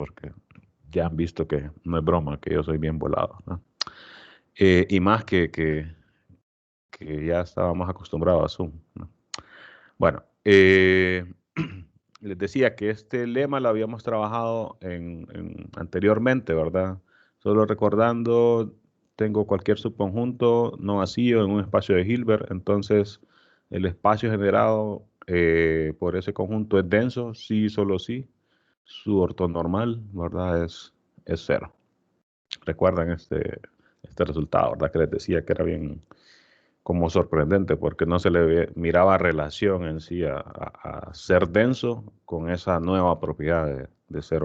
porque ya han visto que no es broma, que yo soy bien volado, ¿no? Y más que ya estábamos acostumbrados a Zoom, ¿no? Bueno, les decía que este lema lo habíamos trabajado anteriormente, ¿verdad? Solo recordando, tengo cualquier subconjunto no vacío en un espacio de Hilbert, entonces el espacio generado por ese conjunto es denso, sí, solo sí. Su ortonormal, ¿verdad? Es cero. Recuerdan este resultado, ¿verdad? Que les decía que era bien como sorprendente porque no se miraba relación en sí a ser denso con esa nueva propiedad de ser,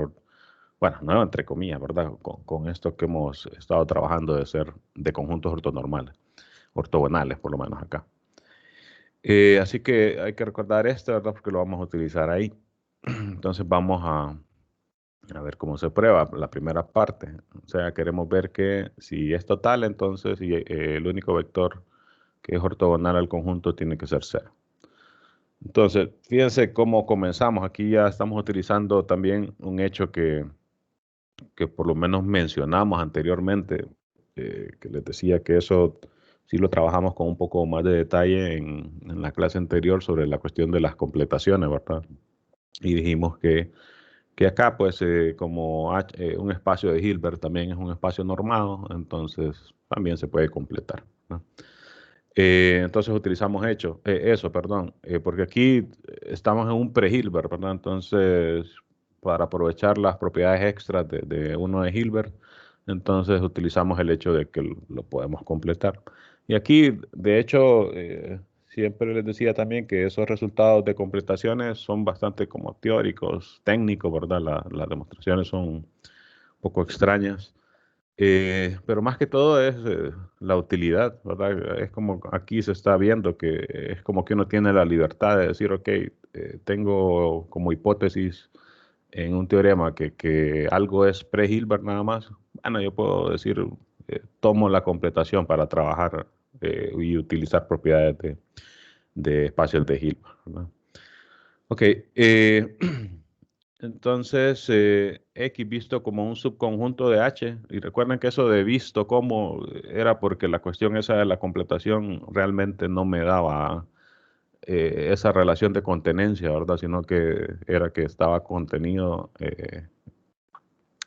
bueno, nueva entre comillas, ¿verdad? Con esto que hemos estado trabajando de ser de conjuntos ortonormales, ortogonales por lo menos acá. Así que hay que recordar esto, ¿verdad? Porque lo vamos a utilizar ahí. Entonces vamos a ver cómo se prueba la primera parte. O sea, queremos ver que si es total, entonces el único vector que es ortogonal al conjunto tiene que ser cero. Entonces, fíjense cómo comenzamos. Aquí ya estamos utilizando también un hecho que por lo menos mencionamos anteriormente, que les decía que eso sí lo trabajamos con un poco más de detalle en la clase anterior sobre la cuestión de las completaciones, ¿verdad? Y dijimos que acá, pues, como un espacio de Hilbert también es un espacio normado, entonces también se puede completar, ¿no? Entonces utilizamos eso, perdón, porque aquí estamos en un pre-Hilbert, ¿verdad? Entonces, para aprovechar las propiedades extras de uno de Hilbert, entonces utilizamos el hecho de que lo podemos completar. Y aquí, de hecho, siempre les decía también que esos resultados de completaciones son bastante como teóricos, técnicos, ¿verdad? Las demostraciones son un poco extrañas. Pero más que todo es la utilidad, ¿verdad? Es como aquí se está viendo que es como que uno tiene la libertad de decir, ok, tengo como hipótesis en un teorema que algo es pre-Hilbert nada más. Bueno, yo puedo decir, tomo la completación para trabajar y utilizar propiedades de espacios de Hilbert, ¿verdad? Ok, entonces X visto como un subconjunto de H, y recuerden que eso de visto como era porque la cuestión esa de la completación realmente no me daba esa relación de contenencia, ¿verdad? Sino que era que estaba contenido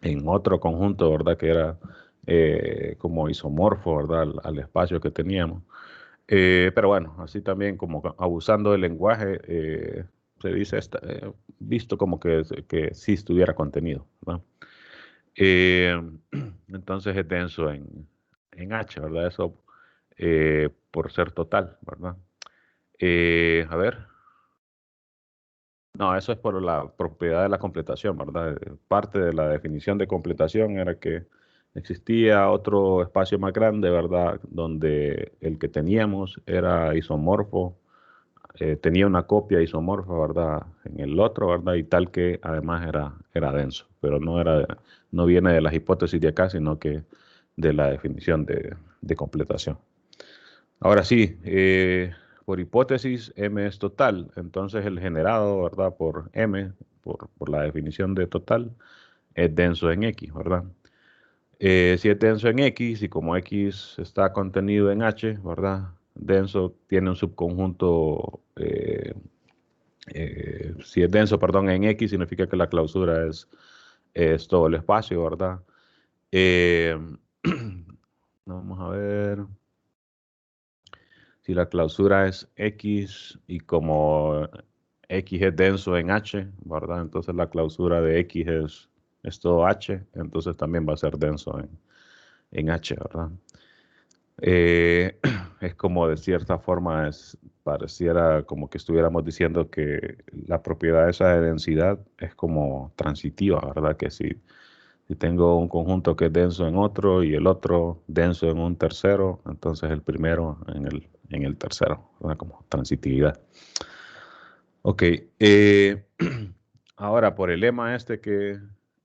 en otro conjunto, ¿verdad? Que era como isomorfo, ¿verdad? Al espacio que teníamos. Pero bueno, así también como abusando del lenguaje, se dice visto como que sí estuviera contenido, ¿no? Eh, entonces es denso en H, ¿verdad? Eso por ser total, ¿verdad? A ver, no, eso es por la propiedad de la completación, ¿verdad? Parte de la definición de completación era que existía otro espacio más grande, ¿verdad? Donde el que teníamos era isomorfo, tenía una copia isomorfa, ¿verdad? En el otro, ¿verdad? Y tal que además era denso, pero no viene de las hipótesis de acá, sino que de la definición de completación. Ahora sí, por hipótesis, M es total, entonces el generado, ¿verdad? Por M, por la definición de total, es denso en X, ¿verdad? Si es denso en X y como X está contenido en H, ¿verdad? Denso tiene un subconjunto, si es denso, perdón, en X significa que la clausura es todo el espacio, ¿verdad? Eh, vamos a ver. Si la clausura es X y como X es denso en H, ¿verdad? Entonces la clausura de X es todo H, entonces también va a ser denso en H, ¿verdad? Es como de cierta forma pareciera como que estuviéramos diciendo que la propiedad esa de densidad es como transitiva, ¿verdad? Que si tengo un conjunto que es denso en otro y el otro denso en un tercero, entonces el primero en el tercero, ¿verdad? Como transitividad. Ok, ahora por el lema este que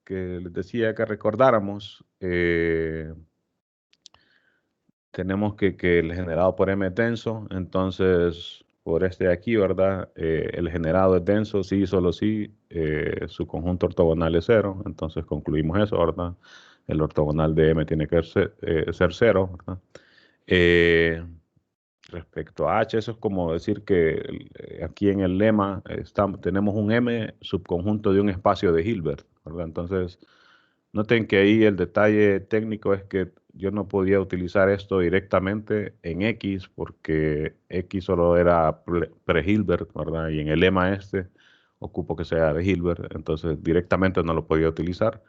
les decía que recordáramos, tenemos que el generado por M es denso, entonces por este de aquí, ¿verdad? El generado es denso, sí, solo sí, su conjunto ortogonal es cero, entonces concluimos eso, ¿verdad? El ortogonal de M tiene que ser cero, ¿verdad? Eh, Respecto a H, eso es como decir que aquí en el lema tenemos un M subconjunto de un espacio de Hilbert, ¿verdad? Entonces, noten que ahí el detalle técnico es que yo no podía utilizar esto directamente en X porque X solo era pre-Hilbert, ¿verdad? Y en el lema este ocupo que sea de Hilbert, entonces directamente no lo podía utilizar.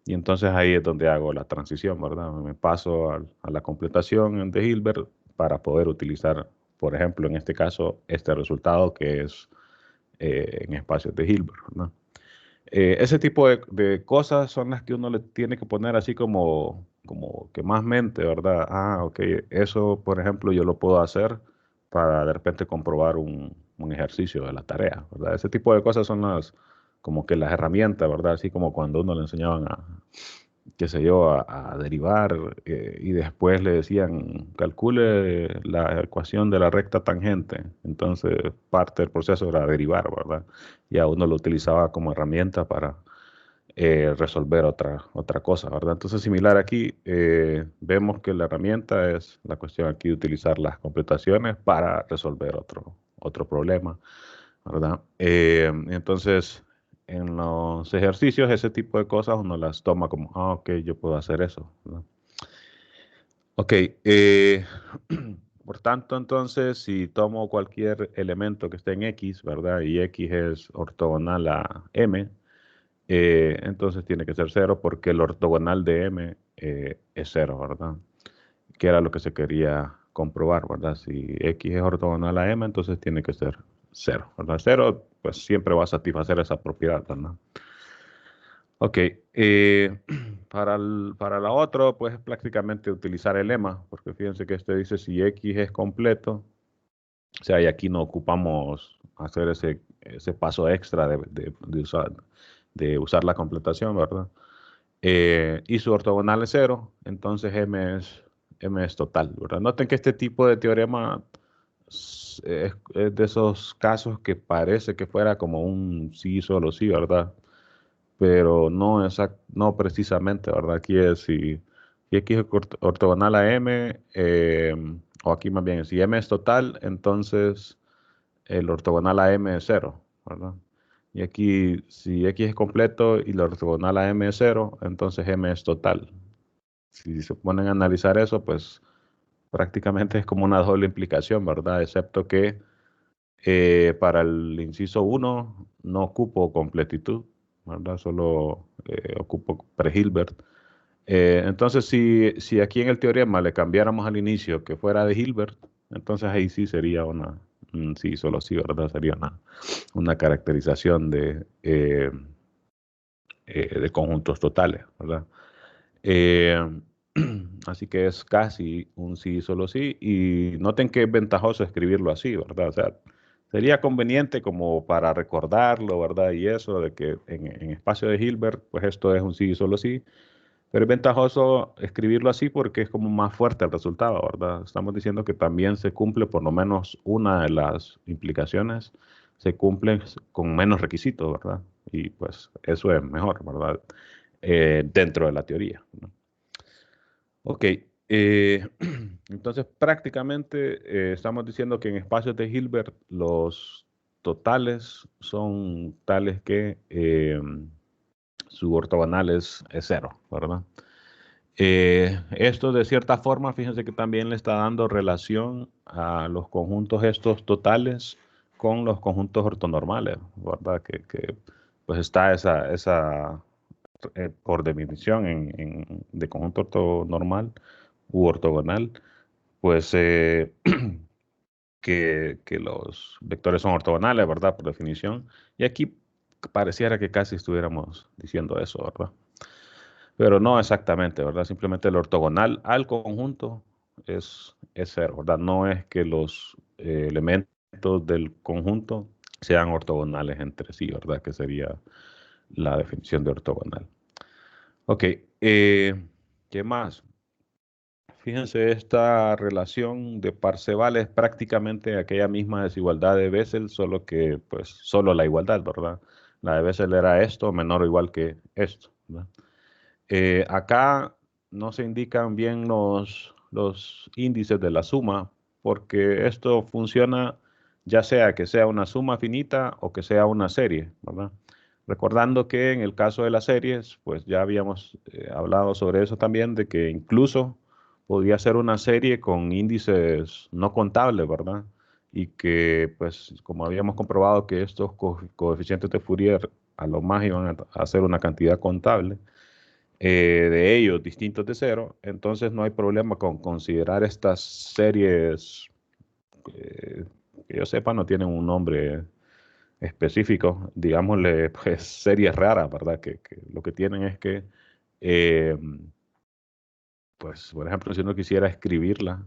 Y entonces ahí es donde hago la transición, ¿verdad? Me paso a la completación de Hilbert para poder utilizar, por ejemplo, en este caso, este resultado que es en espacios de Hilbert, ¿no? Ese tipo de cosas son las que uno le tiene que poner así como que más mente, ¿verdad? Ah, ok, eso, por ejemplo, yo lo puedo hacer para de repente comprobar un ejercicio de la tarea, ¿verdad? Ese tipo de cosas son como que las herramientas, ¿verdad? Así como cuando uno le enseñaban qué sé yo, a derivar y después le decían, calcule la ecuación de la recta tangente. Entonces, parte del proceso era derivar, ¿verdad? Ya uno lo utilizaba como herramienta para resolver otra cosa, ¿verdad? Entonces, similar aquí, vemos que la herramienta es la cuestión aquí de utilizar las completaciones para resolver otro problema, ¿verdad? Entonces, en los ejercicios, ese tipo de cosas uno las toma como, ah, ok, yo puedo hacer eso, ¿verdad? Ok, por tanto, entonces, si tomo cualquier elemento que esté en X, ¿verdad? Y X es ortogonal a M, entonces tiene que ser cero porque el ortogonal de M es cero, ¿verdad? Que era lo que se quería comprobar, ¿verdad? Si X es ortogonal a M, entonces tiene que ser cero, ¿verdad? Cero, pues siempre va a satisfacer esa propiedad, ¿verdad? Ok, para la otra, pues es prácticamente utilizar el lema, porque fíjense que este dice si X es completo, o sea, y aquí no ocupamos hacer ese paso extra de usar la completación, ¿verdad? Y su ortogonal es cero, entonces M es total, ¿verdad? Noten que este tipo de teorema es de esos casos que parece que fuera como un sí, solo sí, ¿verdad? Pero no, no precisamente, ¿verdad? Aquí es si X es ortogonal a M, o aquí más bien, si M es total, entonces el ortogonal a M es cero, ¿verdad? Y aquí, si X es completo y el ortogonal a M es cero, entonces M es total. Si se ponen a analizar eso, pues prácticamente es como una doble implicación, ¿verdad? Excepto que para el inciso uno no ocupo completitud, ¿verdad? Solo ocupo pre-Hilbert. Entonces, si aquí en el teorema le cambiáramos al inicio que fuera de Hilbert, entonces ahí sí sería sí, solo sí, ¿verdad? Sería una caracterización de conjuntos totales, ¿verdad? Eh, Así que es casi un sí, solo sí. Y noten que es ventajoso escribirlo así, ¿verdad? O sea, sería conveniente como para recordarlo, ¿verdad? Y eso de que en espacio de Hilbert, pues esto es un sí, solo sí. Pero es ventajoso escribirlo así porque es como más fuerte el resultado, ¿verdad? Estamos diciendo que también se cumple por lo menos una de las implicaciones, se cumple con menos requisitos, ¿verdad? Y pues eso es mejor, ¿verdad? Dentro de la teoría, ¿no? Ok, entonces prácticamente estamos diciendo que en espacios de Hilbert los totales son tales que su ortogonal es cero, ¿verdad? Esto de cierta forma, fíjense que también le está dando relación a los conjuntos estos totales con los conjuntos ortonormales, ¿verdad? Pues está esa por definición de conjunto ortonormal u ortogonal, pues que los vectores son ortogonales, ¿verdad? Por definición. Y aquí pareciera que casi estuviéramos diciendo eso, ¿verdad? Pero no exactamente, ¿verdad? Simplemente el ortogonal al conjunto es cero, ¿verdad? No es que los elementos del conjunto sean ortogonales entre sí, ¿verdad? Que sería la definición de ortogonal. Ok, ¿qué más? fíjense, esta relación de Parseval es prácticamente aquella misma desigualdad de Bessel, solo que, pues, solo la igualdad, ¿verdad? La de Bessel era esto, menor o igual que esto, ¿verdad? Acá no se indican bien los índices de la suma, porque esto funciona ya sea que sea una suma finita o que sea una serie, ¿verdad? Recordando que en el caso de las series, pues ya habíamos hablado sobre eso también, de que incluso podía ser una serie con índices no contables, ¿verdad? Y que, pues, como habíamos comprobado que estos coeficientes de Fourier a lo más iban a ser una cantidad contable, de ellos distintos de cero, entonces no hay problema con considerar estas series, eh, que yo sepa, no tienen un nombre específico, digámosle, pues series raras, ¿verdad? Que lo que tienen es que, eh, pues, por ejemplo, si uno quisiera escribirla,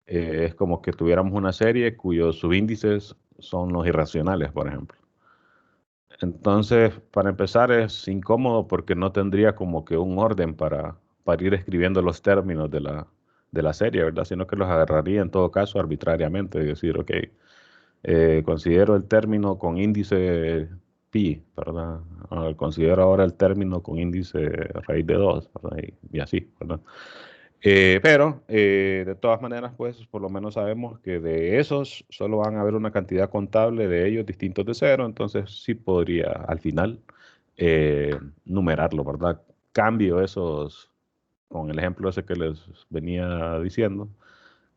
es como que tuviéramos una serie cuyos subíndices son los irracionales, por ejemplo. Entonces, para empezar, es incómodo porque no tendría como que un orden para ir escribiendo los términos de la serie, ¿verdad? Sino que los agarraría en todo caso arbitrariamente, es decir, ok, considero el término con índice pi, ¿verdad? Considero ahora el término con índice raíz de 2, ¿verdad? Y así, ¿verdad? Pero, de todas maneras, pues por lo menos sabemos que de esos solo van a haber una cantidad contable de ellos distintos de cero, entonces sí podría al final numerarlo, ¿verdad? Cambio esos, con el ejemplo ese que les venía diciendo,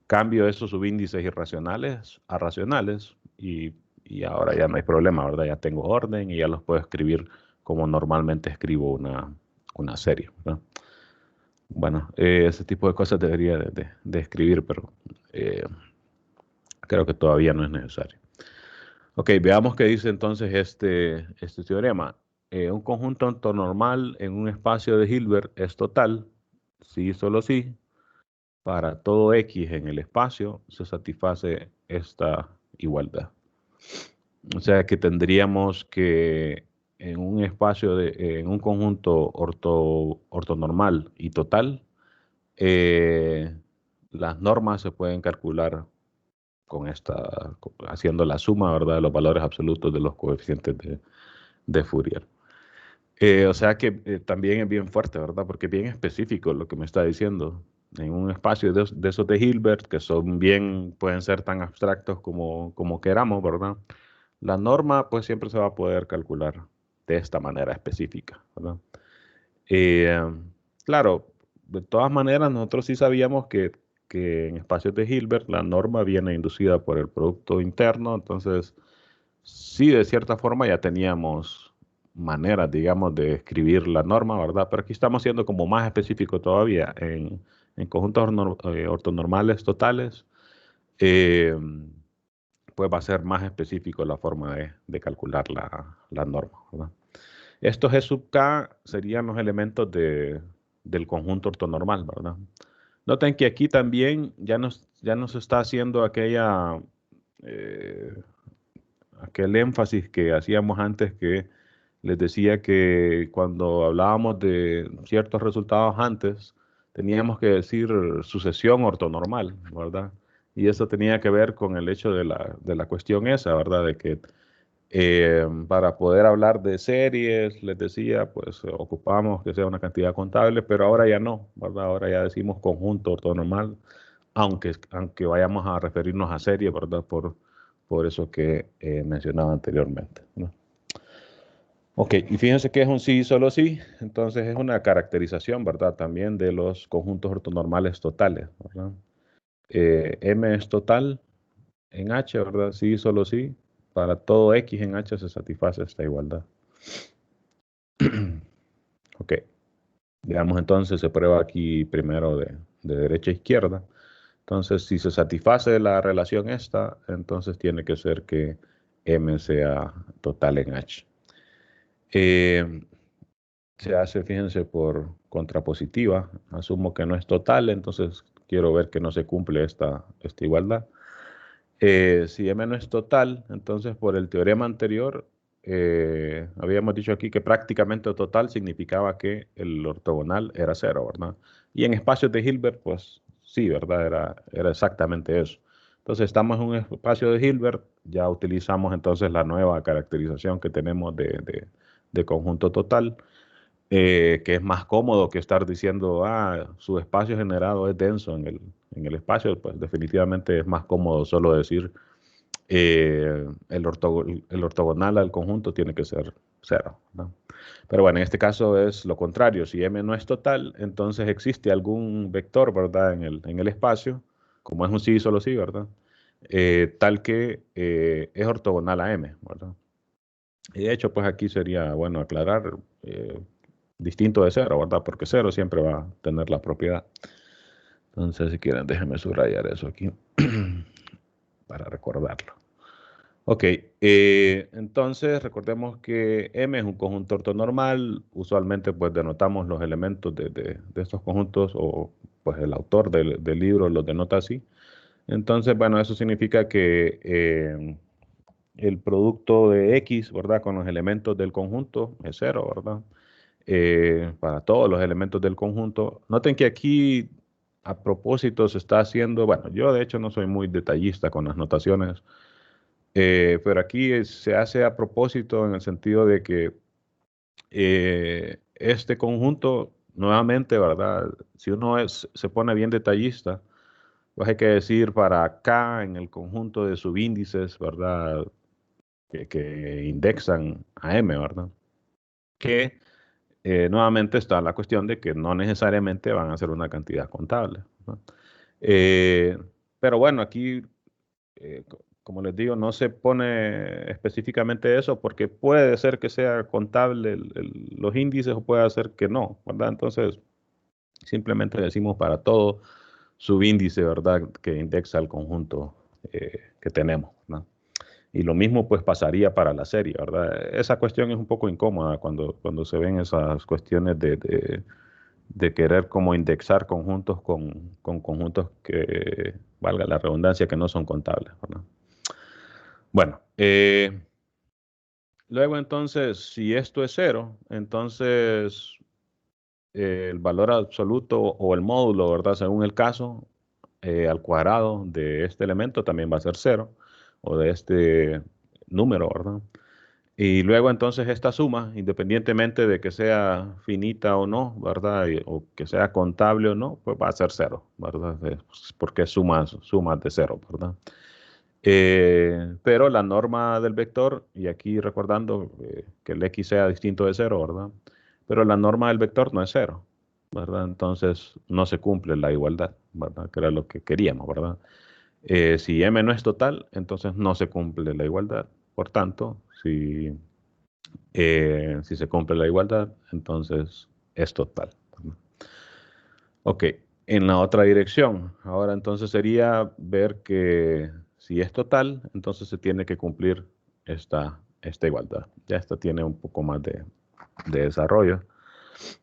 cambio esos subíndices irracionales a racionales y ahora ya no hay problema, ¿verdad? Ya tengo orden y ya los puedo escribir como normalmente escribo una serie, ¿verdad? Bueno, ese tipo de cosas debería de escribir, pero eh, creo que todavía no es necesario. Ok, veamos qué dice entonces este teorema. Un conjunto ortonormal en un espacio de Hilbert es total, si solo si, para todo X en el espacio se satisface esta igualdad. O sea que tendríamos que en un espacio en un conjunto ortonormal y total, eh, las normas se pueden calcular haciendo la suma, ¿verdad?, de los valores absolutos de los coeficientes de Fourier. O sea que también es bien fuerte, ¿verdad? Porque es bien específico lo que me está diciendo. En un espacio de esos de Hilbert, que son bien, pueden ser tan abstractos como queramos, ¿verdad? La norma, pues siempre se va a poder calcular de esta manera específica, ¿verdad? Eh, claro, de todas maneras, nosotros sí sabíamos que en espacios de Hilbert la norma viene inducida por el producto interno, entonces sí, de cierta forma ya teníamos maneras, digamos, de escribir la norma, ¿verdad? Pero aquí estamos siendo como más específico todavía en conjuntos ortonormales totales, eh, pues va a ser más específico la forma de calcular la norma, ¿verdad? Estos G sub K serían los elementos del conjunto ortonormal, ¿verdad? Noten que aquí también ya nos está haciendo eh, aquel énfasis que hacíamos antes que les decía que cuando hablábamos de ciertos resultados antes, teníamos que decir sucesión ortonormal, ¿verdad? Y eso tenía que ver con el hecho de la cuestión esa, ¿verdad? De que para poder hablar de series, les decía, pues ocupamos que sea una cantidad contable, pero ahora ya no, ¿verdad? Ahora ya decimos conjunto ortonormal, aunque vayamos a referirnos a serie, ¿verdad? Por eso que mencionaba anteriormente, ¿no? Ok, y fíjense que es un sí, solo sí, entonces es una caracterización, ¿verdad? También de los conjuntos ortonormales totales, ¿verdad? M es total en H, ¿verdad? Sí, solo sí. Para todo X en H se satisface esta igualdad. Ok, veamos entonces, se prueba aquí primero de derecha a izquierda. Entonces, si se satisface la relación esta, entonces tiene que ser que M sea total en H. Se hace, fíjense, por contrapositiva. Asumo que no es total, entonces quiero ver que no se cumple esta igualdad. Si M no es total, entonces por el teorema anterior, habíamos dicho aquí que prácticamente total significaba que el ortogonal era cero, ¿verdad? Y en espacios de Hilbert, pues sí, ¿verdad? Era exactamente eso. Entonces estamos en un espacio de Hilbert, ya utilizamos entonces la nueva caracterización que tenemos de conjunto total, que es más cómodo que estar diciendo, su espacio generado es denso en el espacio, pues definitivamente es más cómodo solo decir el ortogonal al conjunto tiene que ser cero, ¿no? Pero bueno, en este caso es lo contrario. Si M no es total, entonces existe algún vector, ¿verdad? En el espacio, como es un sí, solo sí, ¿verdad? Tal que es ortogonal a M, ¿verdad? Y de hecho, pues aquí sería bueno aclarar distinto de cero, ¿verdad? Porque cero siempre va a tener la propiedad. Entonces, si quieren, déjenme subrayar eso aquí para recordarlo. Ok, entonces recordemos que M es un conjunto ortonormal. Usualmente pues denotamos los elementos de estos conjuntos o pues el autor del libro los denota así. Entonces, bueno, eso significa que el producto de X, ¿verdad? Con los elementos del conjunto es cero, ¿verdad? Para todos los elementos del conjunto. Noten que aquí a propósito se está haciendo, bueno, yo de hecho no soy muy detallista con las notaciones. Pero aquí se hace a propósito en el sentido de que este conjunto, nuevamente, ¿verdad? Si uno se pone bien detallista, pues hay que decir para K en el conjunto de subíndices, ¿verdad? Que indexan a M, ¿verdad? Que nuevamente está la cuestión de que no necesariamente van a ser una cantidad contable, ¿no? Eh, pero bueno, aquí como les digo, no se pone específicamente eso porque puede ser que sea contable los índices o puede ser que no, ¿verdad? Entonces, simplemente decimos para todo subíndice, ¿verdad? Que indexa el conjunto que tenemos, ¿no? Y lo mismo pues pasaría para la serie, ¿verdad? Esa cuestión es un poco incómoda cuando se ven esas cuestiones de querer como indexar conjuntos con conjuntos que, valga la redundancia, que no son contables, ¿verdad? Bueno, luego entonces, si esto es cero, entonces el valor absoluto o el módulo, ¿verdad? Según el caso, al cuadrado de este elemento también va a ser cero, o de este número, ¿verdad? Y luego entonces esta suma, independientemente de que sea finita o no, ¿verdad? O que sea contable o no, pues va a ser cero, ¿verdad? Porque es sumas de cero, ¿verdad? Pero la norma del vector, y aquí recordando que el x sea distinto de cero, ¿verdad? Pero la norma del vector no es cero, ¿verdad? Entonces no se cumple la igualdad, ¿verdad? Que era lo que queríamos, ¿verdad? Si m no es total, entonces no se cumple la igualdad. Por tanto, si se cumple la igualdad, entonces es total, ¿verdad? Ok, en la otra dirección. Ahora entonces sería ver que si es total, entonces se tiene que cumplir esta igualdad. Ya esta tiene un poco más de desarrollo.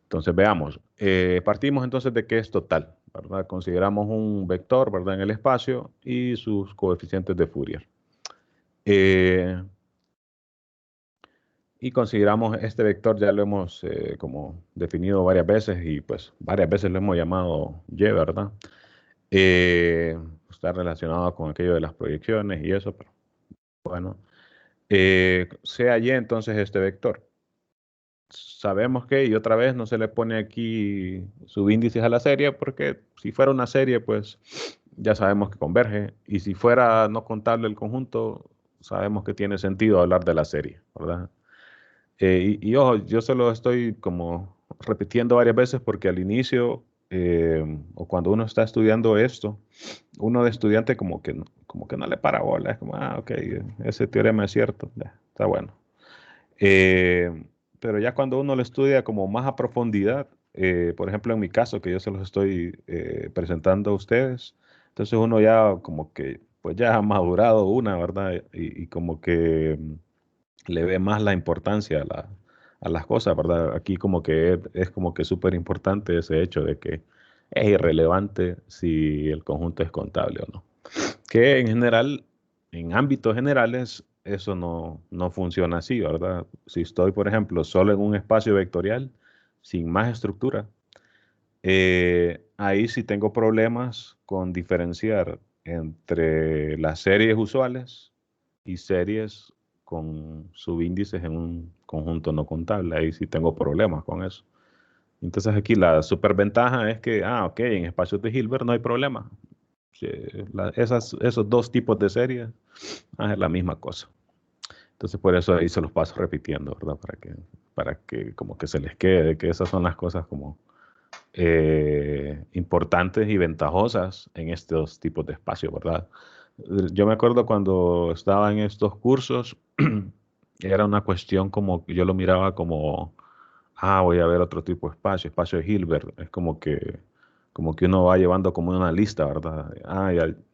Entonces veamos. Partimos entonces de que es total, ¿verdad? Consideramos un vector, ¿verdad? En el espacio y sus coeficientes de Fourier. Y consideramos este vector, ya lo hemos como definido varias veces y pues varias veces lo hemos llamado Y, ¿verdad? Está relacionado con aquello de las proyecciones y eso, pero bueno. Sea Y entonces este vector. Sabemos que, y otra vez no se le pone aquí subíndices a la serie, porque si fuera una serie, pues ya sabemos que converge. Y si fuera no contable el conjunto, sabemos que tiene sentido hablar de la serie, ¿verdad? Ojo, yo se lo estoy como repitiendo varias veces porque al inicio, o cuando uno está estudiando esto, uno de estudiante como que no le para bola, es como, ok, ese teorema es cierto, ya, está bueno. Pero ya cuando uno lo estudia como más a profundidad, por ejemplo en mi caso, que yo se los estoy presentando a ustedes, entonces uno ya como que, pues ya ha madurado una, ¿verdad? Y como que le ve más la importancia a las cosas, ¿verdad? Aquí como que es como que súper importante ese hecho de que es irrelevante si el conjunto es contable o no. Que en general, en ámbitos generales, eso no funciona así, ¿verdad? Si estoy, por ejemplo, solo en un espacio vectorial, sin más estructura, Ahí sí tengo problemas con diferenciar entre las series usuales y series con subíndices en un conjunto no contable. Ahí sí tengo problemas con eso. Entonces aquí la superventaja es que, ok, en espacios de Hilbert no hay problema. Sí, esos dos tipos de series es la misma cosa. Entonces por eso ahí se los paso repitiendo, ¿verdad? Para que como que se les quede, que esas son las cosas como importantes y ventajosas en estos tipos de espacios, ¿verdad? Yo me acuerdo cuando estaba en estos cursos, era una cuestión como, yo lo miraba como, voy a ver otro tipo de espacio de Hilbert, es como que uno va llevando como una lista, ¿verdad?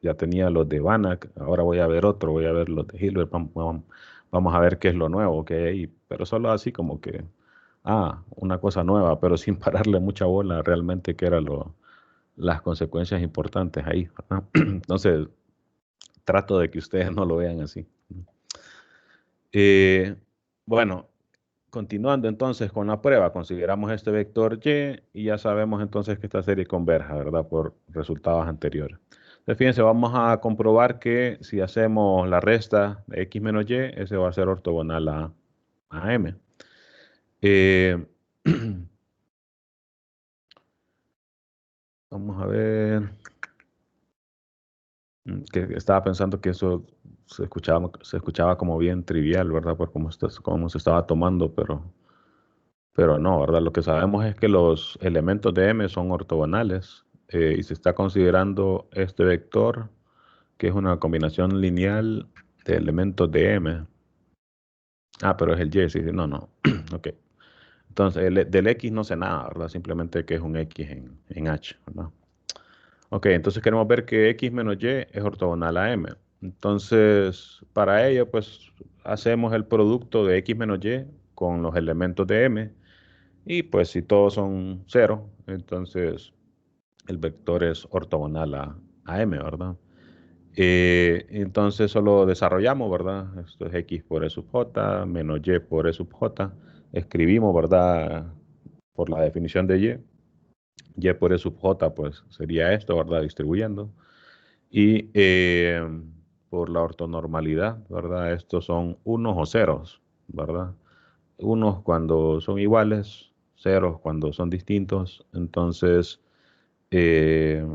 Ya tenía los de Banach, ahora voy a ver otro, voy a ver los de Hilbert, vamos a ver qué es lo nuevo que hay ahí, pero solo así como que una cosa nueva, pero sin pararle mucha bola realmente que eran las consecuencias importantes ahí, ¿verdad? Entonces, trato de que ustedes no lo vean así. Eh, bueno, continuando entonces con la prueba, consideramos este vector y ya sabemos entonces que esta serie converja, ¿verdad? Por resultados anteriores. Entonces, fíjense, vamos a comprobar que si hacemos la resta de x menos y, ese va a ser ortogonal a m. Eh, Vamos a ver. Que estaba pensando que eso se escuchaba como bien trivial, ¿verdad? Por cómo se estaba tomando, pero no, ¿verdad? Lo que sabemos es que los elementos de M son ortogonales y se está considerando este vector, que es una combinación lineal de elementos de M. Pero es el Y, sí, sí, no, no. Ok. Entonces, del X no sé nada, ¿verdad? Simplemente que es un X en H, ¿verdad? Ok, entonces queremos ver que x menos y es ortogonal a m. Entonces, para ello, pues hacemos el producto de x menos y con los elementos de m. Y pues si todos son cero, entonces el vector es ortogonal a m, ¿verdad? Entonces solo desarrollamos, ¿verdad? Esto es x por e sub j menos y por e sub j. Escribimos, ¿verdad? Por la definición de y por e sub j, pues sería esto, ¿verdad? Distribuyendo. Y por la ortonormalidad, ¿verdad? Estos son unos o ceros, ¿verdad? Unos cuando son iguales, ceros cuando son distintos. Entonces, eh,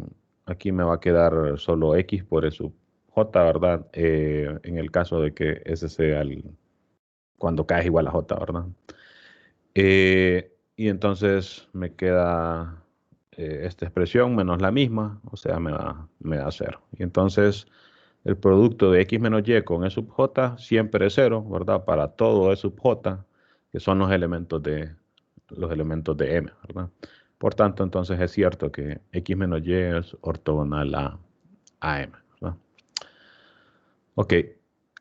aquí me va a quedar solo x por e sub j, ¿verdad? En el caso de que ese sea cuando k es igual a j, ¿verdad? Y entonces me queda esta expresión menos la misma, o sea, me da 0. Y entonces el producto de x menos y con e sub j siempre es 0, ¿verdad? Para todo e sub j, que son los elementos de m, ¿verdad? Por tanto, entonces es cierto que x menos y es ortogonal a m, ¿verdad? Ok,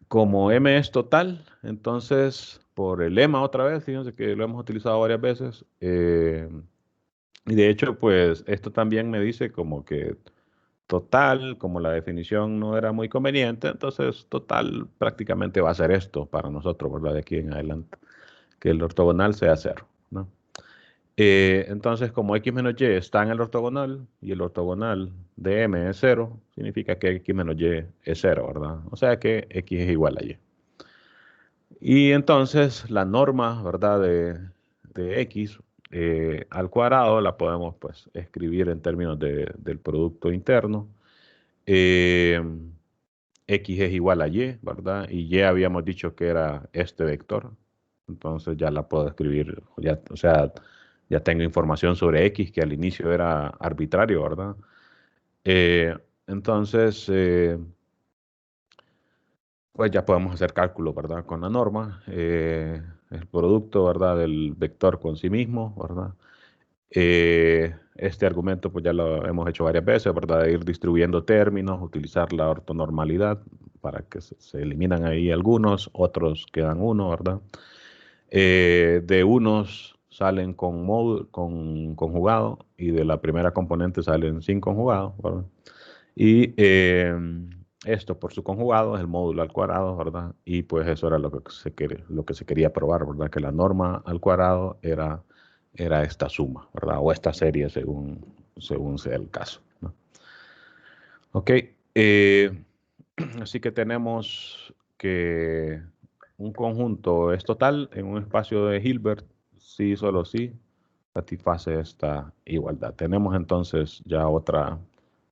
como m es total, entonces por el lema otra vez, fíjense que lo hemos utilizado varias veces, y de hecho, pues esto también me dice como que total, como la definición no era muy conveniente, entonces total prácticamente va a ser esto para nosotros, ¿verdad? De aquí en adelante, que el ortogonal sea 0, ¿no? Entonces, como x menos y está en el ortogonal y el ortogonal de m es 0, significa que x menos y es 0, ¿verdad? O sea que x es igual a y. Y entonces la norma, ¿verdad? De x al cuadrado la podemos pues escribir en términos del producto interno. Eh, X es igual a Y, ¿verdad? Y Y habíamos dicho que era este vector. Entonces ya la puedo escribir, ya, o sea, ya tengo información sobre X que al inicio era arbitrario, ¿verdad? Eh, entonces, pues ya podemos hacer cálculo, ¿verdad? Con la norma, el producto, ¿verdad? Del vector con sí mismo, ¿verdad? Este argumento pues ya lo hemos hecho varias veces, ¿verdad? De ir distribuyendo términos, utilizar la ortonormalidad para que se eliminan ahí algunos, otros quedan uno, ¿verdad? De unos salen con conjugado y de la primera componente salen sin conjugado, ¿verdad? Y esto por su conjugado es el módulo al cuadrado, ¿verdad? Y pues eso era lo que se quería probar, ¿verdad? Que la norma al cuadrado era era esta suma, ¿verdad? O esta serie según sea el caso, ¿no? Ok, así que tenemos que un conjunto es total en un espacio de Hilbert, sí, solo sí, satisface esta igualdad. Tenemos entonces ya otra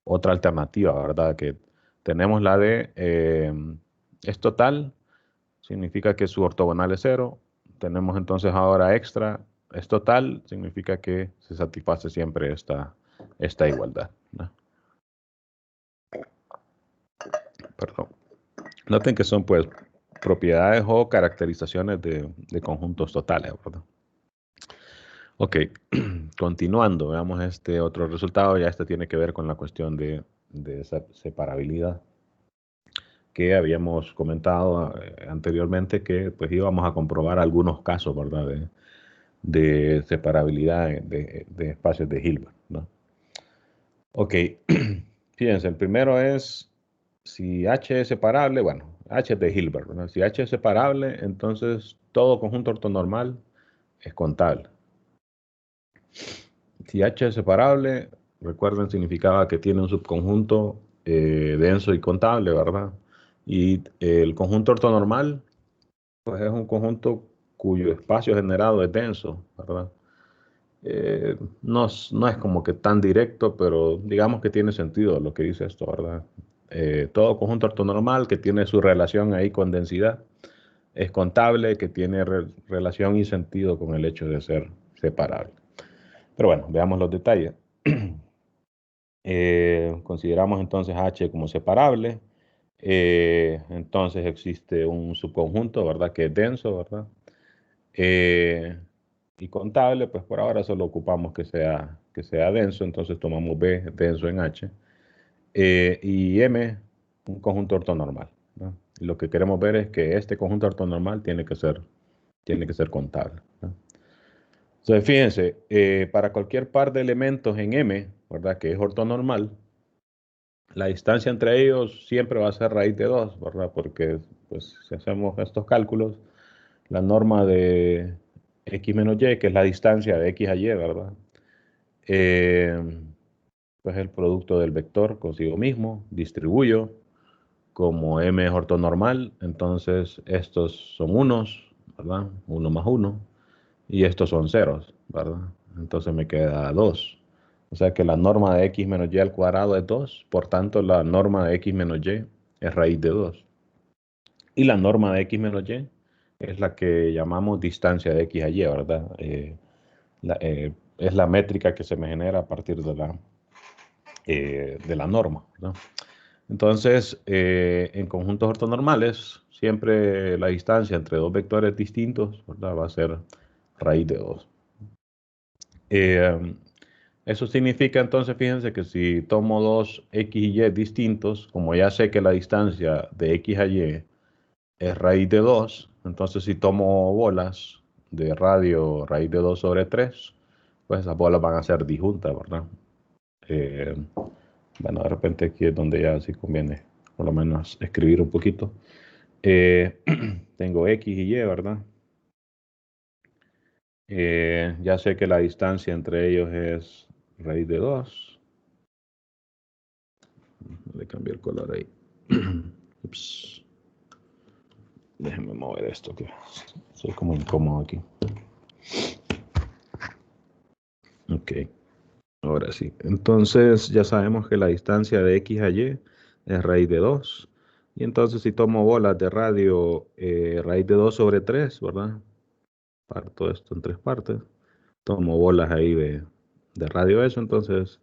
alternativa, ¿verdad? Que tenemos la de es total, significa que su ortogonal es cero. Tenemos entonces ahora extra, es total, significa que se satisface siempre esta igualdad, ¿no? Perdón. Noten que son pues propiedades o caracterizaciones de conjuntos totales, ¿verdad? Ok, continuando, veamos este otro resultado. Ya este tiene que ver con la cuestión de esa separabilidad que habíamos comentado anteriormente, que pues íbamos a comprobar algunos casos, ¿verdad? De separabilidad de espacios de Hilbert, ¿no? Ok, fíjense, el primero es si H es separable, bueno, H es de Hilbert, ¿verdad? Si H es separable, entonces todo conjunto ortonormal es contable. Si H es separable, recuerden, significaba que tiene un subconjunto denso y contable, ¿verdad? Y el conjunto ortonormal, pues es un conjunto cuyo espacio generado es denso, ¿verdad? No es como que tan directo, pero digamos que tiene sentido lo que dice esto, ¿verdad? Todo conjunto ortonormal que tiene su relación ahí con densidad es contable, que tiene relación y sentido con el hecho de ser separable. Pero bueno, veamos los detalles. Consideramos entonces H como separable. Entonces existe un subconjunto, ¿verdad? Que es denso, ¿verdad? Eh, y contable, pues por ahora solo ocupamos que sea denso, entonces tomamos B denso en H. Y M, un conjunto ortonormal, ¿no? Y lo que queremos ver es que este conjunto ortonormal tiene que ser contable, ¿no? Entonces, fíjense, para cualquier par de elementos en M, ¿verdad? Que es ortonormal, la distancia entre ellos siempre va a ser raíz de 2, ¿verdad? Porque pues, si hacemos estos cálculos, la norma de x menos y, que es la distancia de x a y, ¿verdad? Pues el producto del vector consigo mismo, distribuyo, como m es ortonormal, entonces estos son unos, ¿verdad? 1 más 1, y estos son ceros, ¿verdad? Entonces me queda 2. O sea que la norma de x menos y al cuadrado es 2, por tanto la norma de x menos y es raíz de 2. Y la norma de x menos y es la que llamamos distancia de x a y, ¿verdad? Es la métrica que se me genera a partir de la norma, ¿no? Entonces, en conjuntos ortonormales, siempre la distancia entre dos vectores distintos, ¿verdad? Va a ser raíz de 2. Eso significa entonces, fíjense que si tomo dos x y y distintos, como ya sé que la distancia de x a y es raíz de 2, entonces si tomo bolas de radio raíz de 2 sobre 3, pues esas bolas van a ser disjuntas, ¿verdad? Eh, bueno, de repente aquí es donde ya sí conviene por lo menos escribir un poquito. Tengo x y y, ¿verdad? Ya sé que la distancia entre ellos es raíz de 2. Le cambié el color ahí. Ups. Déjenme mover esto que soy como incómodo aquí. Ok, ahora sí. Entonces ya sabemos que la distancia de x a y es raíz de 2. Y entonces si tomo bolas de radio raíz de 2 sobre 3, ¿verdad? Parto esto en tres partes. Tomo bolas ahí de radio eso, entonces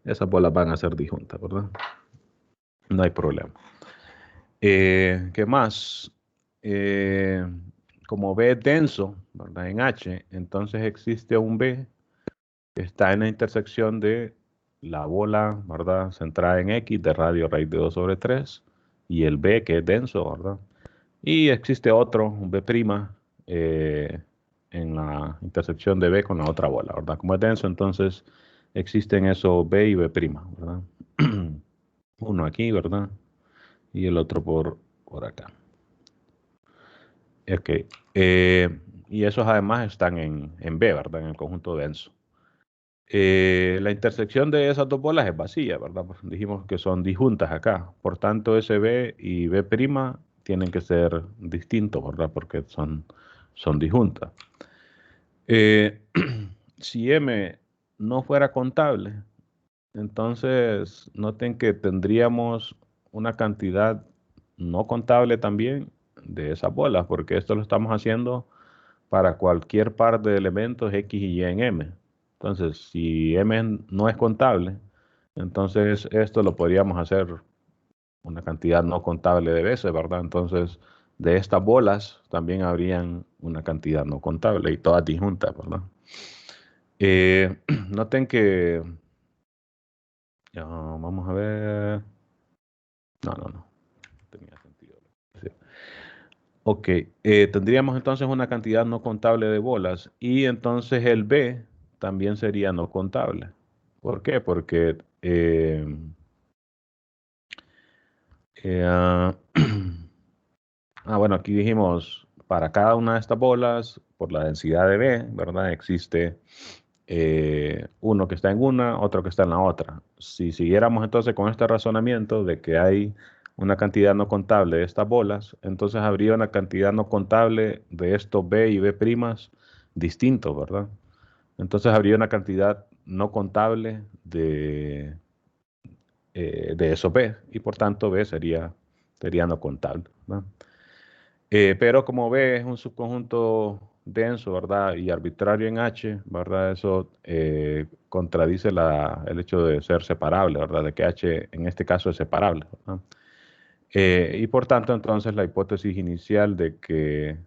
esas bolas van a ser disjuntas, ¿verdad? No hay problema. ¿Qué más? Eh, Como B es denso, ¿verdad? En H, entonces existe un B que está en la intersección de la bola, ¿verdad? Centrada en X de radio raíz de 2 sobre 3 y el B que es denso, ¿verdad? Y existe otro, un B', en la intersección de B con la otra bola, ¿verdad? Como es denso, entonces existen esos B y B', ¿verdad? Uno aquí, ¿verdad? Y el otro por acá. Ok. y esos además están en B, ¿verdad? En el conjunto denso. La intersección de esas dos bolas es vacía, ¿verdad? Pues dijimos que son disjuntas acá. Por tanto, SB y B' tienen que ser distintos, ¿verdad? Porque son disjuntas. Si M no fuera contable, entonces noten que tendríamos una cantidad no contable también de esas bolas, porque esto lo estamos haciendo para cualquier par de elementos X y Y en M. Entonces, si M no es contable, entonces esto lo podríamos hacer una cantidad no contable de veces, ¿verdad? Entonces, de estas bolas también habrían una cantidad no contable y todas disjuntas, ¿verdad? Noten que, vamos a ver, no tenía sentido. Sí. Ok, tendríamos entonces una cantidad no contable de bolas y entonces el B también sería no contable. ¿Por qué? Porque eh, ah, bueno, aquí dijimos para cada una de estas bolas, por la densidad de B, ¿verdad? Existe uno que está en una, otro que está en la otra. Si siguiéramos entonces con este razonamiento de que hay una cantidad no contable de estas bolas, entonces habría una cantidad no contable de estos B y B' distintos, ¿verdad? Entonces habría una cantidad no contable de esos B y por tanto B sería no contable, ¿verdad? Pero como B es un subconjunto denso, ¿verdad? Y arbitrario en H, ¿verdad? Eso contradice el hecho de ser separable, ¿verdad? De que H en este caso es separable, ¿verdad? Y por tanto, entonces, la hipótesis inicial de que,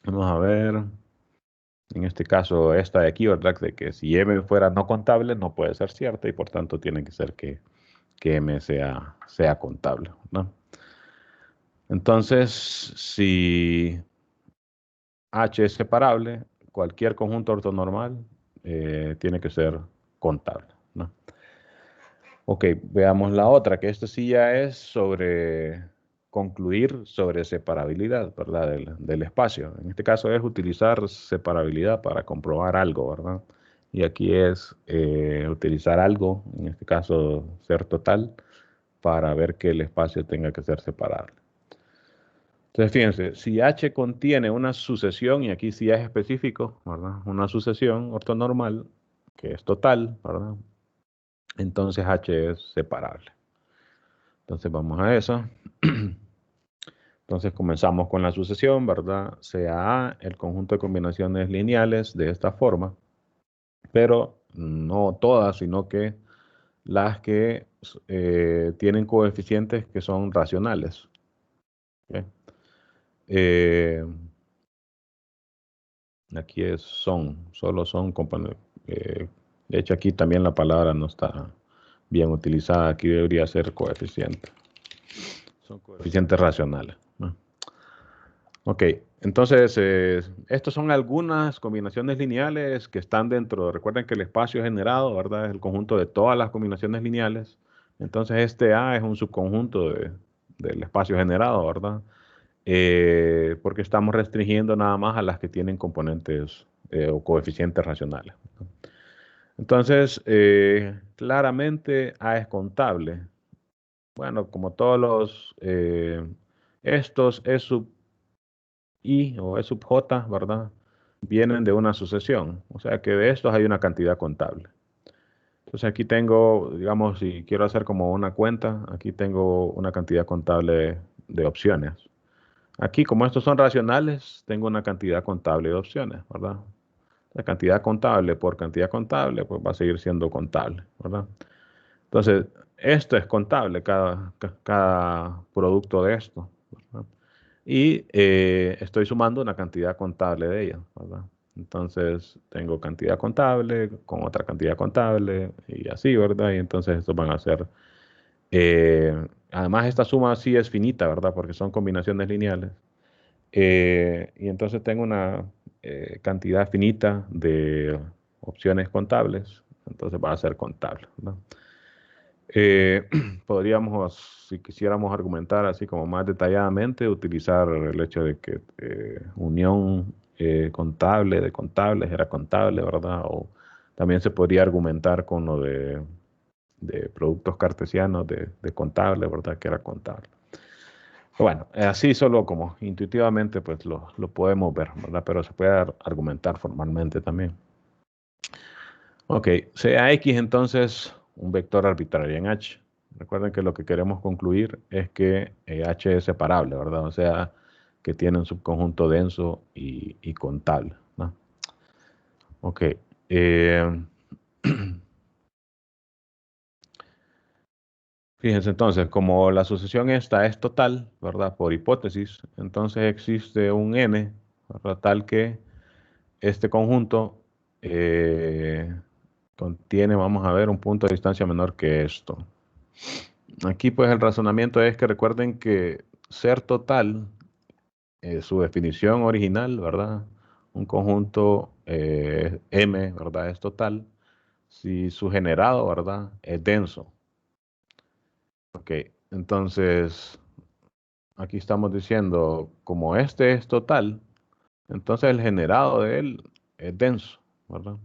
vamos a ver, en este caso, esta de aquí, ¿verdad? De que si M fuera no contable, no puede ser cierta y por tanto tiene que ser que M sea contable, ¿no? Entonces, si H es separable, cualquier conjunto ortonormal tiene que ser contable, ¿no? Ok, veamos la otra, que esto sí ya es sobre concluir sobre separabilidad, ¿verdad? Del espacio. En este caso es utilizar separabilidad para comprobar algo, ¿verdad? Y aquí es utilizar algo, en este caso ser total, para ver que el espacio tenga que ser separable. Entonces, fíjense, si H contiene una sucesión, y aquí sí es específico, ¿verdad? Una sucesión ortonormal, que es total, ¿verdad? Entonces H es separable. Entonces vamos a eso. Entonces comenzamos con la sucesión, ¿verdad? Sea A el conjunto de combinaciones lineales de esta forma, pero no todas, sino que las que tienen coeficientes que son racionales. ¿Ok? Eh, Aquí solo son componentes. De hecho, aquí también la palabra no está bien utilizada. Aquí debería ser coeficiente. Son coeficientes racionales, ¿no? Ok, entonces, estas son algunas combinaciones lineales que están dentro. Recuerden que el espacio generado, ¿verdad? Es el conjunto de todas las combinaciones lineales. Entonces, este A es un subconjunto del espacio generado, ¿verdad? Porque estamos restringiendo nada más a las que tienen componentes o coeficientes racionales. Entonces, claramente A es contable. Bueno, como todos estos E sub I o E sub J, ¿verdad? Vienen de una sucesión. O sea que de estos hay una cantidad contable. Entonces aquí tengo, digamos, si quiero hacer como una cuenta, aquí tengo una cantidad contable de opciones. Aquí, como estos son racionales, tengo una cantidad contable de opciones, ¿verdad? La cantidad contable por cantidad contable, pues va a seguir siendo contable, ¿verdad? Entonces, esto es contable, cada producto de esto, ¿verdad? Y estoy sumando una cantidad contable de ellas, ¿verdad? Entonces, tengo cantidad contable con otra cantidad contable y así, ¿verdad? Y entonces estos van a ser... además, esta suma sí es finita, ¿verdad? Porque son combinaciones lineales. Y entonces tengo una cantidad finita de opciones contables, entonces va a ser contable, ¿no? Podríamos, si quisiéramos argumentar así como más detalladamente, utilizar el hecho de que unión contable de contables era contable, ¿verdad? O también se podría argumentar con lo de productos cartesianos de contable, ¿verdad? Que era contable. Bueno, así solo como intuitivamente pues lo podemos ver, ¿verdad? Pero se puede argumentar formalmente también. Ok, sea X entonces un vector arbitrario en H. Recuerden que lo que queremos concluir es que H es separable, ¿verdad? O sea, que tiene un subconjunto denso y contable, ¿no? Ok. eh, Fíjense entonces, como la sucesión esta es total, ¿verdad? Por hipótesis, entonces existe un n, ¿verdad? Tal que este conjunto contiene, vamos a ver, un punto de distancia menor que esto. Aquí pues el razonamiento es que recuerden que ser total, su definición original, ¿verdad? Un conjunto M, ¿verdad? Es total. Si su generado, ¿verdad? Es denso. Ok, entonces aquí estamos diciendo, como este es total, entonces el generado de él es denso, ¿verdad?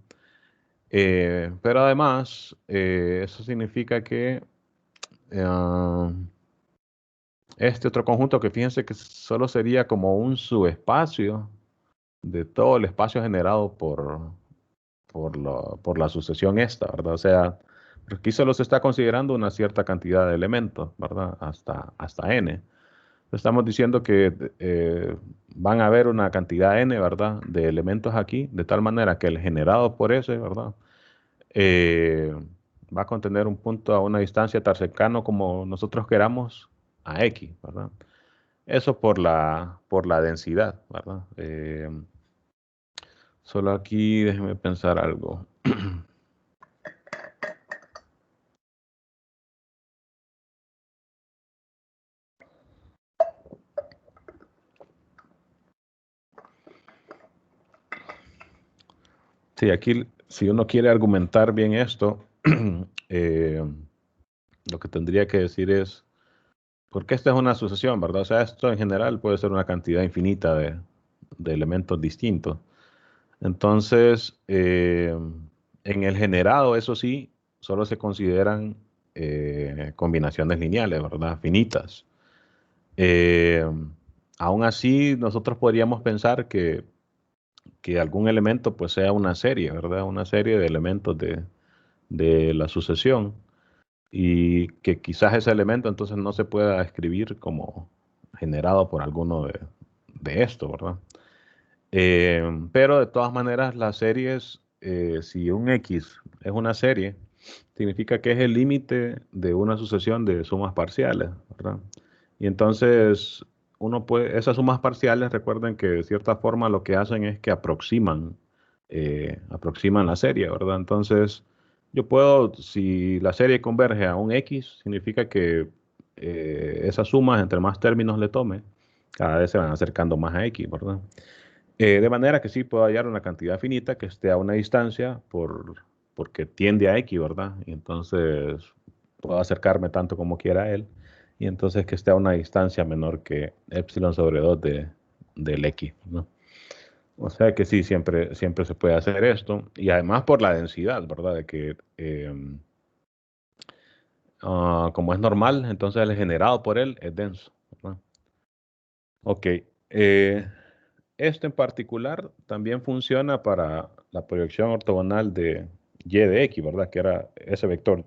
Pero además, eso significa que eh, este otro conjunto, que fíjense que solo sería como un subespacio de todo el espacio generado por la sucesión esta, ¿verdad? O sea, aquí solo se está considerando una cierta cantidad de elementos, ¿verdad? Hasta n. Estamos diciendo que van a haber una cantidad n, ¿verdad? De elementos aquí, de tal manera que el generado por ese, ¿verdad? eh, Va a contener un punto a una distancia tan cercano como nosotros queramos a x, ¿verdad? Eso por la densidad, ¿verdad? Solo aquí déjeme pensar algo. Sí, aquí si uno quiere argumentar bien esto, eh, lo que tendría que decir es, porque esta es una sucesión, ¿verdad? O sea, esto en general puede ser una cantidad infinita de elementos distintos. Entonces, en el generado, eso sí, solo se consideran combinaciones lineales, ¿verdad? Finitas. Eh, Aún así, nosotros podríamos pensar que algún elemento pues sea una serie, ¿verdad? Una serie de elementos de la sucesión y que quizás ese elemento entonces no se pueda escribir como generado por alguno de esto, ¿verdad? Pero de todas maneras, las series, si un X es una serie, significa que es el límite de una sucesión de sumas parciales, ¿verdad? Y entonces, uno puede, esas sumas parciales, recuerden que de cierta forma lo que hacen es que aproximan la serie, ¿verdad? Entonces, yo puedo, si la serie converge a un X, significa que esas sumas, entre más términos le tome, cada vez se van acercando más a X, ¿verdad? De manera que sí puedo hallar una cantidad finita que esté a una distancia porque tiende a X, ¿verdad? Y entonces puedo acercarme tanto como quiera a él. Y entonces que esté a una distancia menor que epsilon sobre 2 del X, ¿no? O sea que sí, siempre se puede hacer esto. Y además por la densidad, ¿verdad? De que como es normal, entonces el generado por él es denso, ¿verdad? Ok. Esto en particular también funciona para la proyección ortogonal de y de x, ¿verdad? Que era ese vector,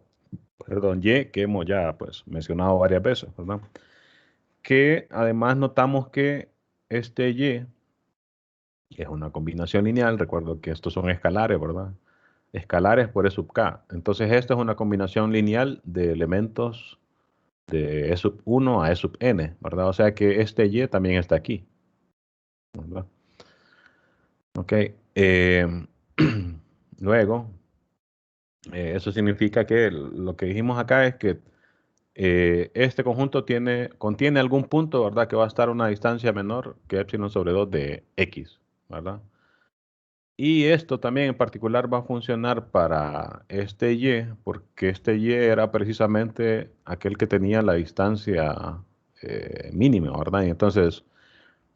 perdón, y que hemos ya pues mencionado varias veces, ¿verdad? Que además notamos que este y es una combinación lineal, recuerdo que estos son escalares, ¿verdad? Escalares por e sub k. Entonces esta es una combinación lineal de elementos de e sub 1 a e sub n, ¿verdad? O sea que este y también está aquí, ¿verdad? Ok. Luego, eso significa que lo que dijimos acá es que este conjunto contiene algún punto, ¿verdad? Que va a estar a una distancia menor que epsilon sobre 2 de x, ¿verdad? Y esto también en particular va a funcionar para este Y, porque este Y era precisamente aquel que tenía la distancia mínima, ¿verdad? Y entonces,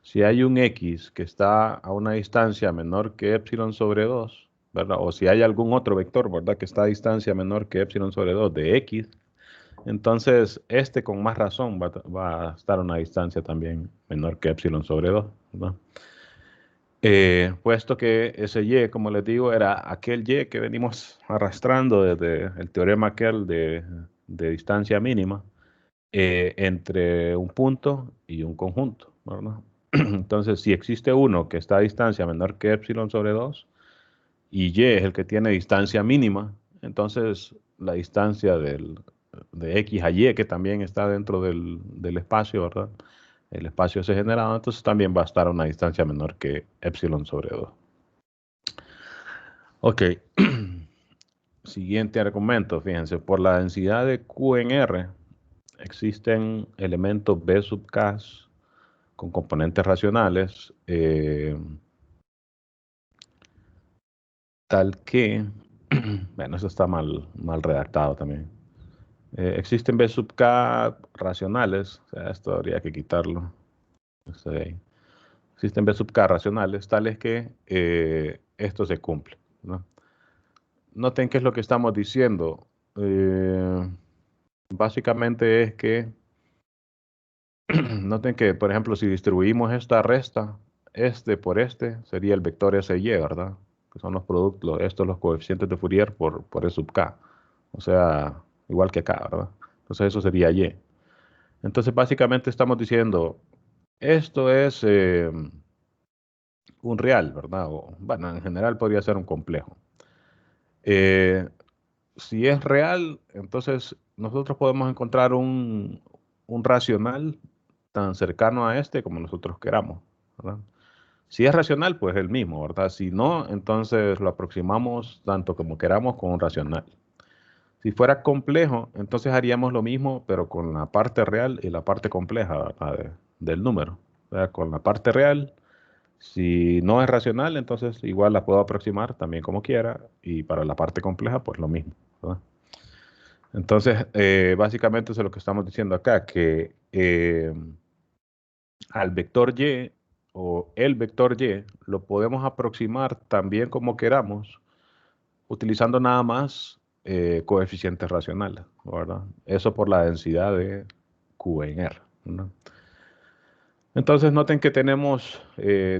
si hay un X que está a una distancia menor que epsilon sobre 2, ¿verdad? O si hay algún otro vector, ¿verdad? Que está a distancia menor que epsilon sobre 2 de X, entonces este con más razón va a estar a una distancia también menor que epsilon sobre 2, ¿verdad? Puesto que ese Y, como les digo, era aquel Y que venimos arrastrando desde el teorema aquel de distancia mínima entre un punto y un conjunto, ¿verdad? Entonces, si existe uno que está a distancia menor que epsilon sobre 2 y Y es el que tiene distancia mínima, entonces la distancia de X a Y, que también está dentro del espacio, ¿verdad? El espacio ese generado, entonces también va a estar a una distancia menor que epsilon sobre 2. Ok, siguiente argumento, fíjense, por la densidad de Q en R existen elementos B sub K con componentes racionales, tal que, bueno, eso está mal redactado también. Existen B sub K racionales, o sea, esto habría que quitarlo. Esto de ahí. Existen B sub K racionales, tales que esto se cumple, ¿no? Noten qué es lo que estamos diciendo. Básicamente es que, noten que, por ejemplo, si distribuimos esta resta, este por este, sería el vector SY, ¿verdad? Que son los productos, estos los coeficientes de Fourier por E sub K. O sea, igual que acá, ¿verdad? Entonces eso sería Y. Entonces básicamente estamos diciendo, esto es un real, ¿verdad? O, bueno, en general podría ser un complejo. Eh, si es real, entonces nosotros podemos encontrar un racional tan cercano a este como nosotros queramos, ¿verdad? Si es racional, pues el mismo, ¿verdad? Si no, entonces lo aproximamos tanto como queramos con un racional. Si fuera complejo, entonces haríamos lo mismo, pero con la parte real y la parte compleja, ¿verdad? Del número. ¿Verdad? Con la parte real, si no es racional, entonces igual la puedo aproximar también como quiera, y para la parte compleja, pues lo mismo, ¿verdad? Entonces, básicamente eso es lo que estamos diciendo acá, que al vector Y o el vector Y lo podemos aproximar también como queramos, utilizando nada más coeficientes racionales, ¿verdad? Eso por la densidad de Q en R, ¿no? Entonces noten que tenemos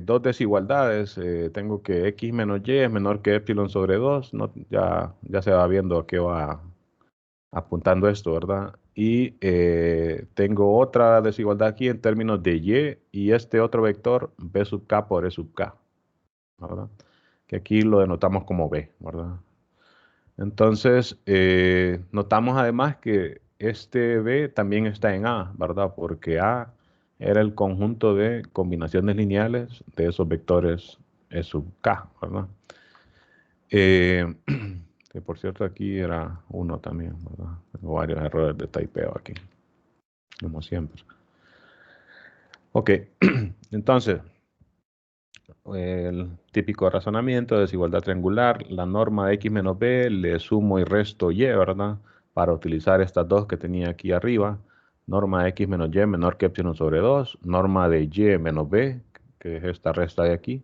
dos desigualdades. Tengo que X menos Y es menor que epsilon sobre 2. ¿No? Ya se va viendo a qué va apuntando esto, ¿verdad? Y tengo otra desigualdad aquí en términos de Y este otro vector B sub K por E sub K, ¿verdad? Que aquí lo denotamos como B, ¿verdad? Entonces, notamos además que este B también está en A, ¿verdad? Porque A era el conjunto de combinaciones lineales de esos vectores E sub K, ¿verdad? Que por cierto aquí era uno también, ¿verdad? Tengo varios errores de typeo aquí, como siempre. Ok, entonces, el típico razonamiento de desigualdad triangular, la norma de X menos B, le sumo y resto Y, ¿verdad? Para utilizar estas dos que tenía aquí arriba. Norma de X menos Y menor que epsilon sobre 2. Norma de Y menos B, que es esta resta de aquí,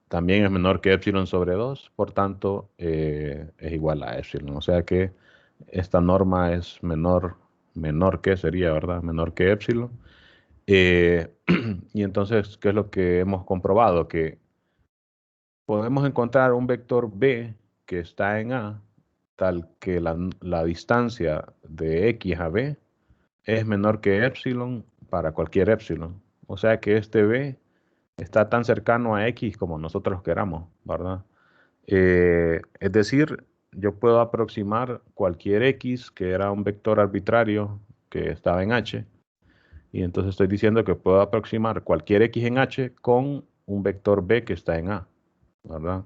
también es menor que epsilon sobre 2. Por tanto, es igual a epsilon. O sea que esta norma es menor que sería, ¿verdad? Menor que epsilon. Y entonces, ¿qué es lo que hemos comprobado? Que podemos encontrar un vector B que está en A, tal que la distancia de X a B es menor que epsilon para cualquier epsilon. O sea que este B está tan cercano a X como nosotros queramos, ¿verdad? Es decir, yo puedo aproximar cualquier X que era un vector arbitrario que estaba en H, y entonces estoy diciendo que puedo aproximar cualquier X en H con un vector B que está en A, ¿verdad?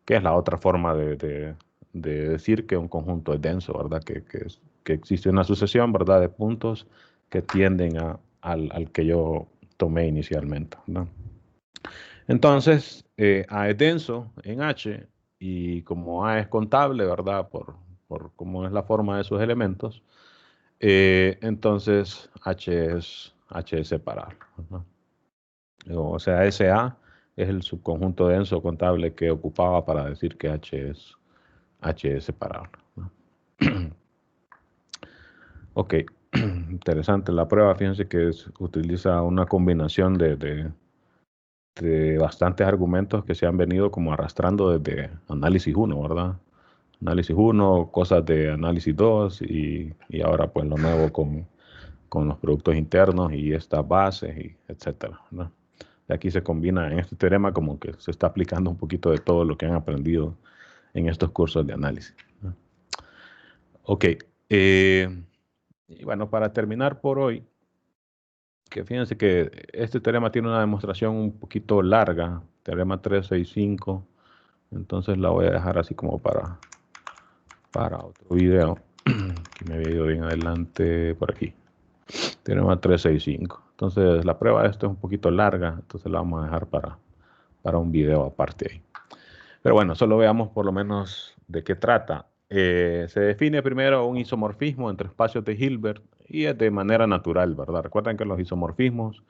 Que es la otra forma de decir que un conjunto es denso, ¿verdad? Que existe una sucesión, ¿verdad? De puntos que tienden al que yo tomé inicialmente, ¿no? Entonces, A es denso en H y como A es contable, ¿verdad? Por cómo es la forma de sus elementos, entonces H es separable, ¿no? O sea, ese A es el subconjunto denso contable que ocupaba para decir que H es separable, ¿no? Ok, interesante la prueba. Fíjense que utiliza una combinación de bastantes argumentos que se han venido como arrastrando desde análisis uno, ¿verdad? Análisis uno, cosas de análisis 2 y ahora pues lo nuevo con los productos internos y estas bases, y etcétera, ¿no? De aquí se combina en este teorema como que se está aplicando un poquito de todo lo que han aprendido en estos cursos de análisis, ¿no? Ok, y bueno, para terminar por hoy, que fíjense que este teorema tiene una demostración un poquito larga, teorema 365, entonces la voy a dejar así como para otro video, que me había ido bien adelante por aquí, teorema 365. Entonces la prueba de esto es un poquito larga, entonces la vamos a dejar para un video aparte ahí. Pero bueno, solo veamos por lo menos de qué trata. Se define primero un isomorfismo entre espacios de Hilbert y es de manera natural, ¿verdad? Recuerden que los isomorfismos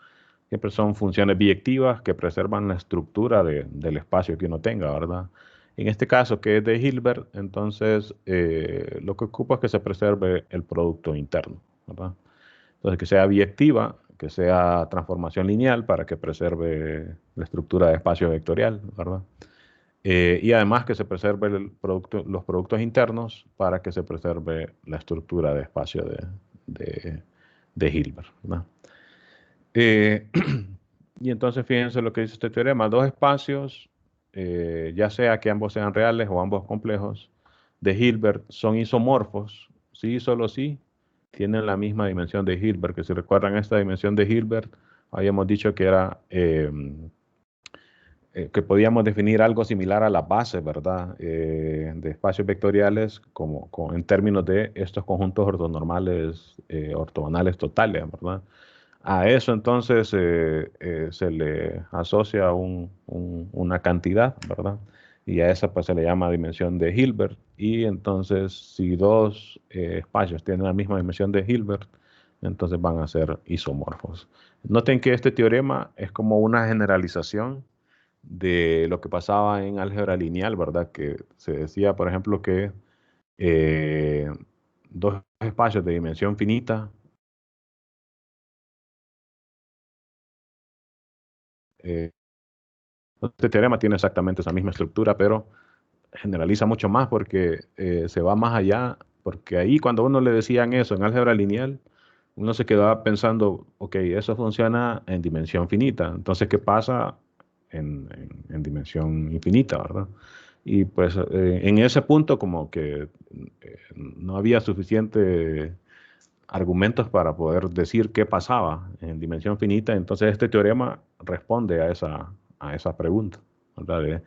siempre son funciones biyectivas que preservan la estructura del espacio que uno tenga, ¿verdad? En este caso, que es de Hilbert, entonces lo que ocupa es que se preserve el producto interno, ¿verdad? Entonces, que sea biyectiva, que sea transformación lineal para que preserve la estructura de espacio vectorial, ¿verdad? Y además que se preserve los productos internos para que se preserve la estructura de espacio de, de Hilbert, ¿verdad? Eh, y entonces fíjense lo que dice este teorema. Dos espacios, ya sea que ambos sean reales o ambos complejos, de Hilbert son isomorfos, sí, solo sí, tienen la misma dimensión de Hilbert, que si recuerdan esta dimensión de Hilbert, habíamos dicho que era que podíamos definir algo similar a las bases, ¿verdad? De espacios vectoriales en términos de estos conjuntos ortonormales, ortogonales totales, ¿verdad? A eso entonces se le asocia una cantidad, ¿verdad? Y a esa pues se le llama dimensión de Hilbert. Y entonces si dos espacios tienen la misma dimensión de Hilbert, entonces van a ser isomorfos. Noten que este teorema es como una generalización de lo que pasaba en álgebra lineal, ¿verdad? Que se decía, por ejemplo, que eh, dos espacios de dimensión finita eh, este teorema tiene exactamente esa misma estructura, pero generaliza mucho más porque se va más allá, porque ahí cuando uno le decían eso en álgebra lineal, uno se quedaba pensando, ok, eso funciona en dimensión finita, entonces, ¿qué pasa en dimensión infinita, verdad? Y pues en ese punto como que no había suficiente argumentos para poder decir qué pasaba en dimensión finita, entonces este teorema responde a esa pregunta, ¿verdad?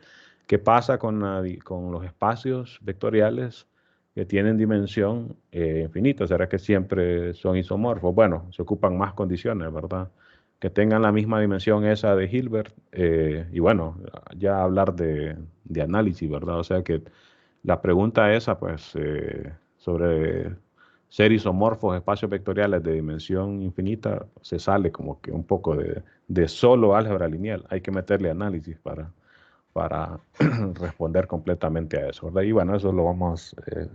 ¿Qué pasa con los espacios vectoriales que tienen dimensión infinita? ¿Será que siempre son isomorfos? Bueno, se ocupan más condiciones, ¿verdad? Que tengan la misma dimensión esa de Hilbert, y bueno, ya hablar de análisis, ¿verdad? O sea que la pregunta esa, pues, sobre ser isomorfos, espacios vectoriales de dimensión infinita, se sale como que un poco de solo álgebra lineal. Hay que meterle análisis para responder completamente a eso, ¿verdad? Y bueno, eso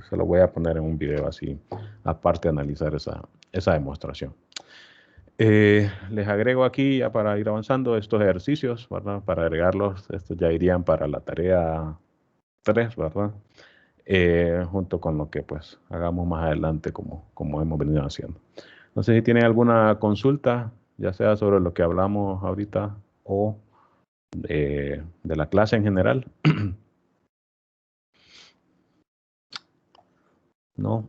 se lo voy a poner en un video así, aparte de analizar esa demostración. Les agrego aquí, ya para ir avanzando, estos ejercicios, ¿verdad? Para agregarlos, estos ya irían para la tarea 3, ¿verdad? Junto con lo que pues hagamos más adelante como hemos venido haciendo. No sé si tienen alguna consulta, ya sea sobre lo que hablamos ahorita o de la clase en general. ¿No?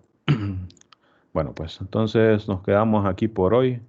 Bueno, pues entonces nos quedamos aquí por hoy.